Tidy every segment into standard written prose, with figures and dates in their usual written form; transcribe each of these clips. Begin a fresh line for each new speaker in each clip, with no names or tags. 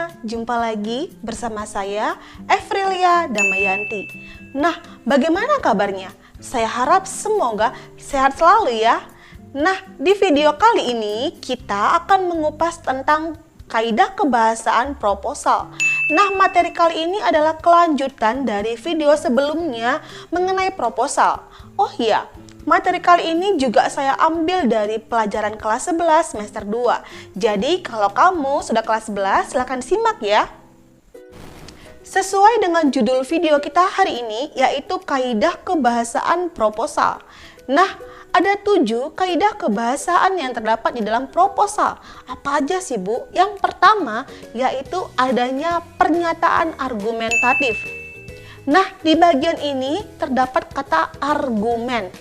semua, jumpa lagi bersama saya, Evrilia Damayanti. Nah, bagaimana kabarnya? Saya harap semoga sehat selalu ya. Nah, di video kali ini kita akan mengupas tentang kaidah kebahasaan proposal. Nah, materi kali ini adalah kelanjutan dari video sebelumnya mengenai proposal. Oh iya, materi kali ini juga saya ambil dari pelajaran kelas 11 semester 2. Jadi kalau kamu sudah kelas 11 silahkan simak ya. Sesuai dengan judul video kita hari ini yaitu kaidah kebahasaan proposal. Nah, ada 7 kaidah kebahasaan yang terdapat di dalam proposal. Apa aja sih Bu? Yang pertama yaitu adanya pernyataan argumentatif. Nah, di bagian ini terdapat kata argumen.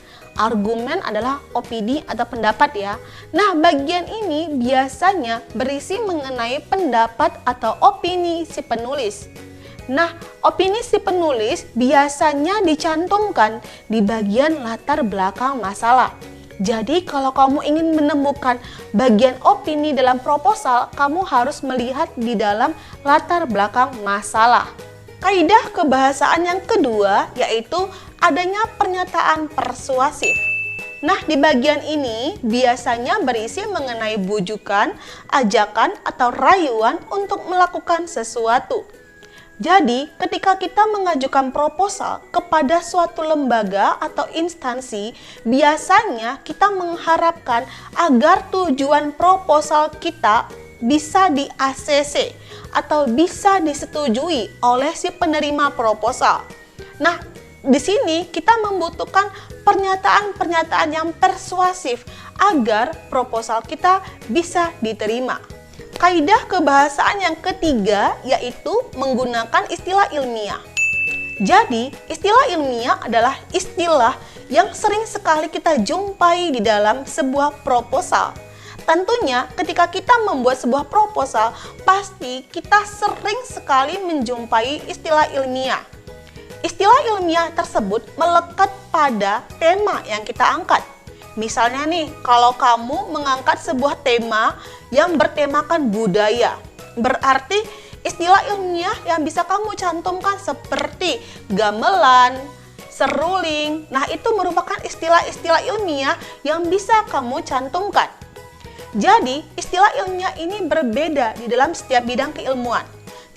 Argumen adalah opini atau pendapat ya. Nah, bagian ini biasanya berisi mengenai pendapat atau opini si penulis. Nah, opini si penulis biasanya dicantumkan di bagian latar belakang masalah. Jadi, kalau kamu ingin menemukan bagian opini dalam proposal, kamu harus melihat di dalam latar belakang masalah. Kaidah kebahasaan yang kedua yaitu adanya pernyataan persuasif. Nah, di bagian ini biasanya berisi mengenai bujukan, ajakan, atau rayuan untuk melakukan sesuatu. Jadi, ketika kita mengajukan proposal kepada suatu lembaga atau instansi, biasanya kita mengharapkan agar tujuan proposal kita bisa di-ACC atau bisa disetujui oleh si penerima proposal. Nah, di sini kita membutuhkan pernyataan-pernyataan yang persuasif agar proposal kita bisa diterima. Kaidah kebahasaan yang ketiga yaitu menggunakan istilah ilmiah. Jadi, istilah ilmiah adalah istilah yang sering sekali kita jumpai di dalam sebuah proposal. Tentunya ketika kita membuat sebuah proposal, pasti kita sering sekali menjumpai istilah ilmiah. Istilah ilmiah tersebut melekat pada tema yang kita angkat. Misalnya nih, kalau kamu mengangkat sebuah tema yang bertemakan budaya, berarti istilah ilmiah yang bisa kamu cantumkan seperti gamelan, seruling. Nah, itu merupakan istilah-istilah ilmiah yang bisa kamu cantumkan. Jadi, istilah ilmiah ini berbeda di dalam setiap bidang keilmuan.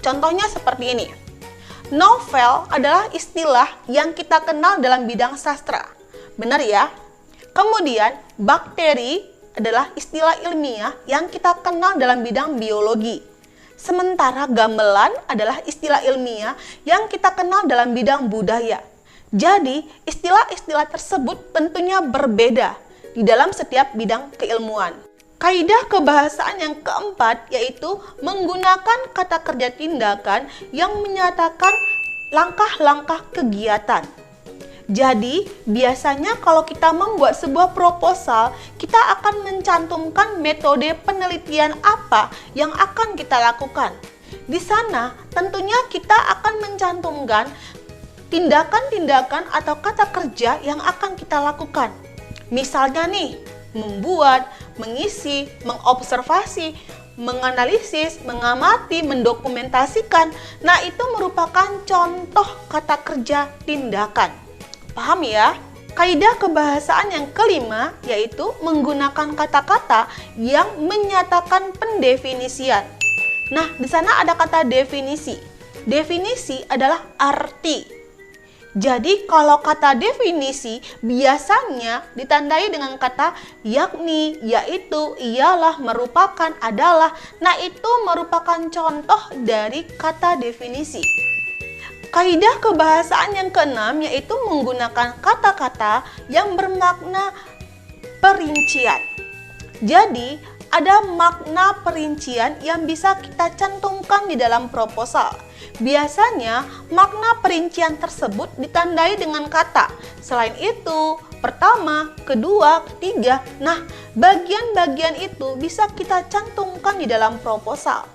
Contohnya seperti ini. Novel adalah istilah yang kita kenal dalam bidang sastra. Benar ya? Kemudian, bakteri adalah istilah ilmiah yang kita kenal dalam bidang biologi. Sementara gamelan adalah istilah ilmiah yang kita kenal dalam bidang budaya. Jadi, istilah-istilah tersebut tentunya berbeda di dalam setiap bidang keilmuan. Kaidah kebahasaan yang keempat yaitu menggunakan kata kerja tindakan yang menyatakan langkah-langkah kegiatan. Jadi, biasanya kalau kita membuat sebuah proposal, kita akan mencantumkan metode penelitian apa yang akan kita lakukan. Di sana, tentunya kita akan mencantumkan tindakan-tindakan atau kata kerja yang akan kita lakukan. Misalnya nih, membuat, mengisi, mengobservasi, menganalisis, mengamati, mendokumentasikan. Nah, itu merupakan contoh kata kerja tindakan. Paham ya? Kaidah kebahasaan yang kelima yaitu menggunakan kata-kata yang menyatakan pendefinisian. Nah, di sana ada kata definisi. Definisi adalah arti. Jadi, kalau kata definisi biasanya ditandai dengan kata yakni, yaitu, ialah, merupakan, adalah. Nah, itu merupakan contoh dari kata definisi. Kaidah kebahasaan yang keenam yaitu menggunakan kata-kata yang bermakna perincian. Jadi, ada makna perincian yang bisa kita cantumkan di dalam proposal. Biasanya, makna perincian tersebut ditandai dengan kata. Selain itu, pertama, kedua, ketiga. Nah, bagian-bagian itu bisa kita cantumkan di dalam proposal.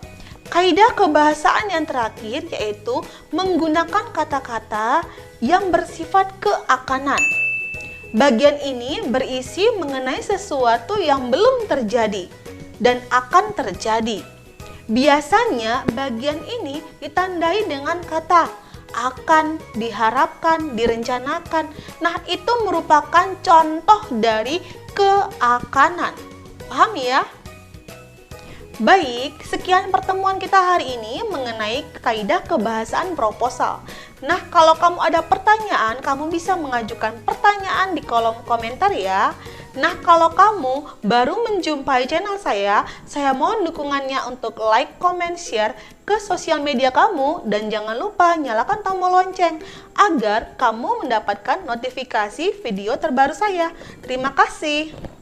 Kaidah kebahasaan yang terakhir yaitu menggunakan kata-kata yang bersifat keakanan. Bagian ini berisi mengenai sesuatu yang belum terjadi dan akan terjadi. Biasanya bagian ini ditandai dengan kata akan, diharapkan, direncanakan. Nah, itu merupakan contoh dari keakanan. Paham ya? Baik, sekian pertemuan kita hari ini mengenai kaidah kebahasaan proposal. Nah, kalau kamu ada pertanyaan, kamu bisa mengajukan pertanyaan di kolom komentar ya. Nah, kalau kamu baru menjumpai channel saya mohon dukungannya untuk like, comment, share ke sosial media kamu, dan jangan lupa nyalakan tombol lonceng agar kamu mendapatkan notifikasi video terbaru saya. Terima kasih.